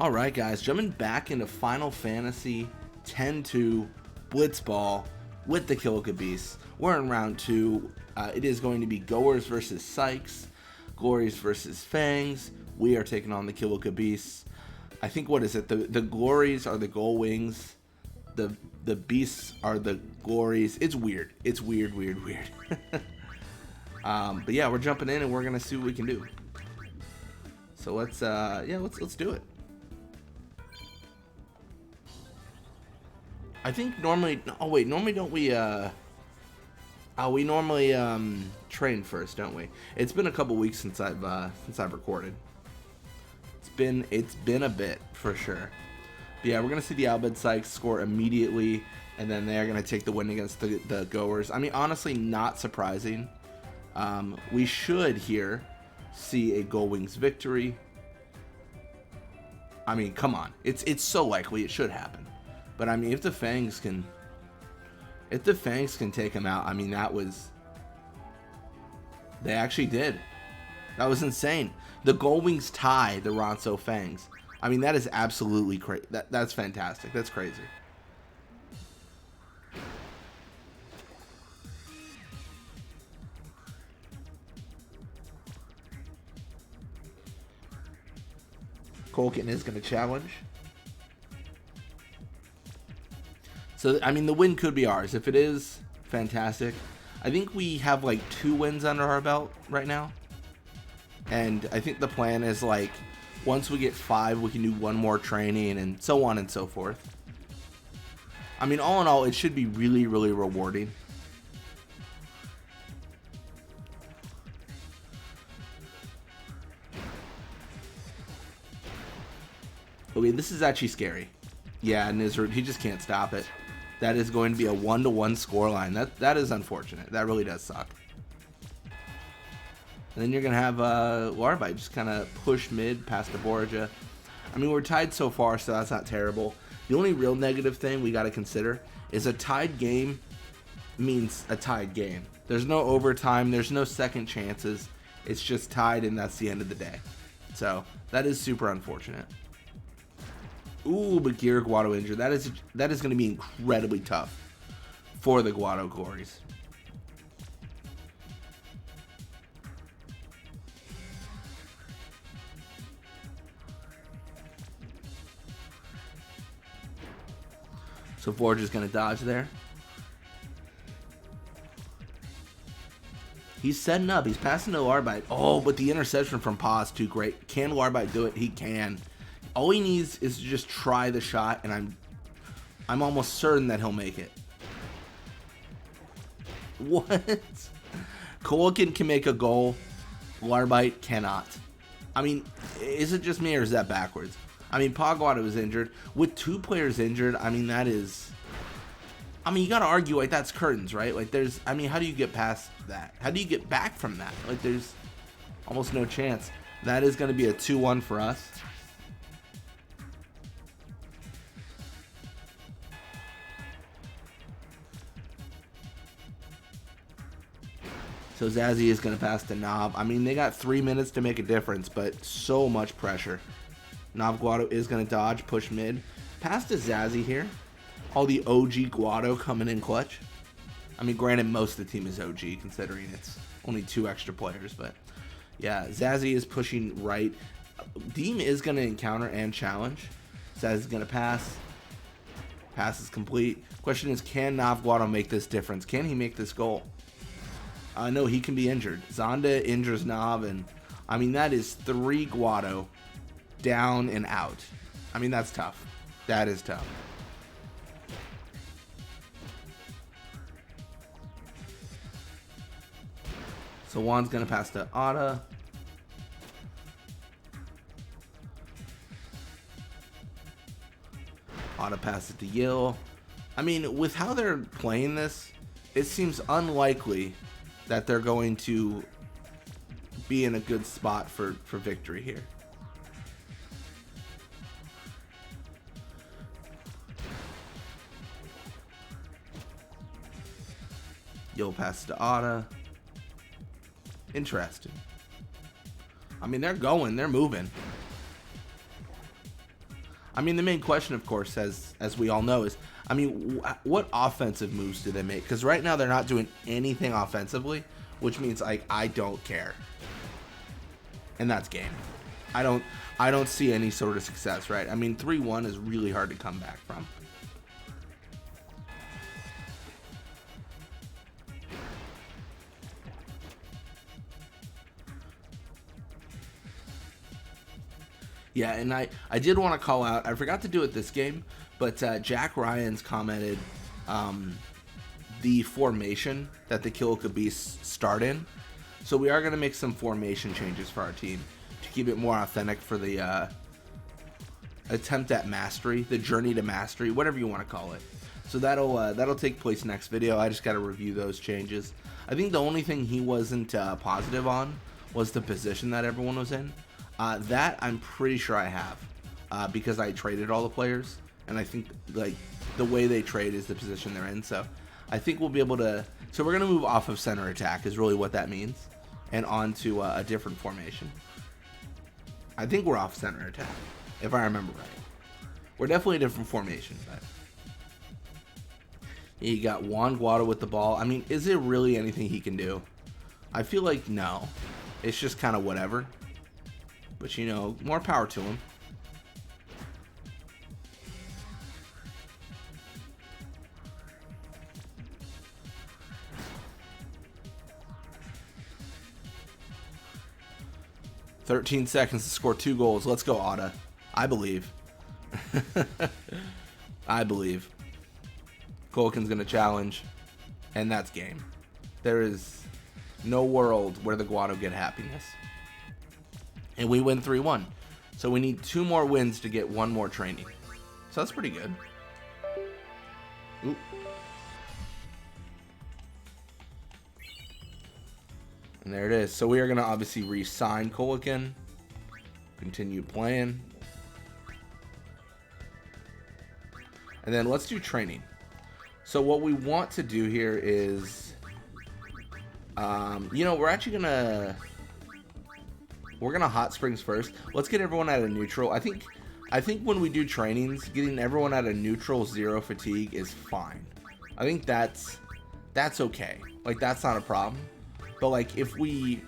Alright guys, jumping back into Final Fantasy X-2 Blitzball with the Kilika Beasts. We're in round 2. It is going to be Goers versus Sykes, Glories versus Fangs. We are taking on the Kilika Beasts. I think, what is it? The Glories are the Gold Wings. The Beasts are the Glories. It's weird. It's weird. But yeah, we're jumping in and we're gonna see what we can do. So let's do it. I think normally, oh wait, normally don't we, we normally train first, don't we? It's been a couple weeks since I've recorded. It's been a bit for sure. But yeah, we're gonna see the Albed Sykes score immediately, and then they're gonna take the win against the Goers. I mean, honestly, not surprising. We should here see a Gold Wings victory. I mean, come on, it's so likely it should happen. But I mean, if the Fangs can take him out, I mean, they actually did. That was insane. The Gold Wings tie the Ronso Fangs. I mean, that is absolutely crazy. That's fantastic. That's crazy. Colkin is going to challenge. So, I mean, the win could be ours. If it is, fantastic. I think we have like 2 wins under our belt right now. And I think the plan is like, once we get 5, we can do 1 more training and so on and so forth. I mean, all in all, it should be really, really rewarding. Okay, this is actually scary. Yeah, Nizra, he just can't stop it. That is going to be a 1-to-1 scoreline. That is unfortunate. That really does suck. And then you're going to have Larbite just kind of push mid past the Borgia. I mean, we're tied so far, so that's not terrible. The only real negative thing we got to consider is a tied game means a tied game. There's no overtime. There's no second chances. It's just tied, and that's the end of the day. So that is super unfortunate. Ooh, but Gear Guado injured. That is going to be incredibly tough for the Guado Glories. So Forge is going to dodge there. He's setting up. He's passing to Larbite. Oh, but the interception from Pa is too great. Can Larbite do it? He can. All he needs is to just try the shot, and I'm almost certain that he'll make it. What? Colkin can make a goal. Larbite cannot. I mean, is it just me, or is that backwards? I mean, Guado was injured. With 2 players injured, I mean, that is... I mean, you gotta argue, like, that's curtains, right? Like, there's... I mean, how do you get past that? How do you get back from that? Like, there's almost no chance. That is gonna be a 2-1 for us. So Zazzy is going to pass to Nob. I mean, they got 3 minutes to make a difference, but so much pressure. Nob Guado is going to dodge, push mid. Pass to Zazzy here. All the OG Guado coming in clutch. I mean, granted, most of the team is OG, considering it's only 2 extra players. But yeah, Zazzy is pushing right. Deem is going to encounter and challenge. Zazzy's going to pass. Pass is complete. Question is, can Nob Guado make this difference? Can he make this goal? No, he can be injured. Zonda injures Nob, and I mean, that is 3 Guado down and out. I mean, that's tough. That is tough. So Juan's going to pass to Ada. Ada passes to Yil. I mean, with how they're playing this, it seems unlikely that they're going to be in a good spot for victory here. You'll pass to Ada. Interesting. I mean, they're moving. I mean, the main question, of course, as we all know, is, I mean, what offensive moves do they make? Because right now they're not doing anything offensively, which means, like, I don't care. And that's game. I don't see any sort of success, right? I mean, 3-1 is really hard to come back from. Yeah, and I did want to call out, I forgot to do it this game, but Jack Ryan's commented the formation that the Kilika Beasts start in. So we are going to make some formation changes for our team to keep it more authentic for the attempt at mastery, the journey to mastery, whatever you want to call it. So that'll take place next video. I just got to review those changes. I think the only thing he wasn't positive on was the position that everyone was in. That I'm pretty sure I have because I traded all the players, and I think like the way they trade is the position they're in. So I think we'll be able to. So we're gonna move off of center attack is really what that means, and onto a different formation. I think we're off center attack, if I remember right. We're definitely a different formation, but you got Juan Guado with the ball. I mean, is it really anything he can do? I feel like no. It's just kind of whatever. But, you know, more power to him. "13 seconds to score 2 goals. Let's go, Otta. I believe." I believe. Colkin's going to challenge. And that's game. There is no world where the Guado get happiness. And we win 3-1. So we need 2 more wins to get 1 more training. So that's pretty good. Oop. And there it is. So we are going to obviously re-sign Kilika. Continue playing. And then let's do training. So what we want to do here is, you know, we're actually going to... We're gonna hot springs first. Let's get everyone out of neutral. I think when we do trainings, getting everyone out of neutral 0 fatigue is fine. I think that's okay. Like, that's not a problem. But like, if we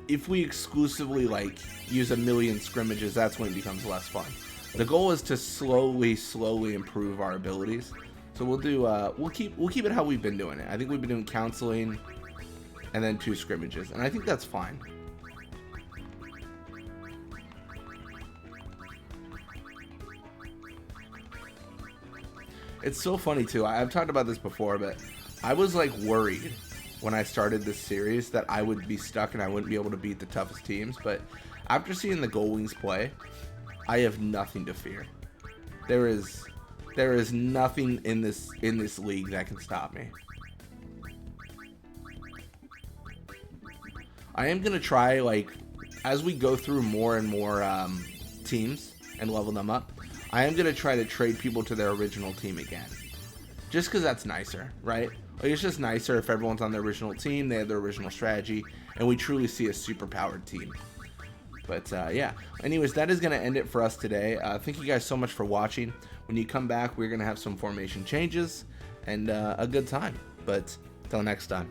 exclusively like use a million scrimmages, that's when it becomes less fun. The goal is to slowly improve our abilities. So we'll do we'll keep it how we've been doing it. I think we've been doing counseling and then 2 scrimmages, and I think that's fine. It's so funny too. I've talked about this before, but I was like worried when I started this series that I would be stuck and I wouldn't be able to beat the toughest teams. But after seeing the Gold Wings play, I have nothing to fear. There is nothing in this league that can stop me. I am gonna try, like, as we go through more and more teams and level them up, I am gonna try to trade people to their original team again, just because that's nicer, right? Like, it's just nicer if everyone's on their original team, they have their original strategy, and we truly see a super powered team. But yeah, anyways, that is gonna end it for us today. Thank you guys so much for watching. When you come back, we're gonna have some formation changes and a good time. But till next time.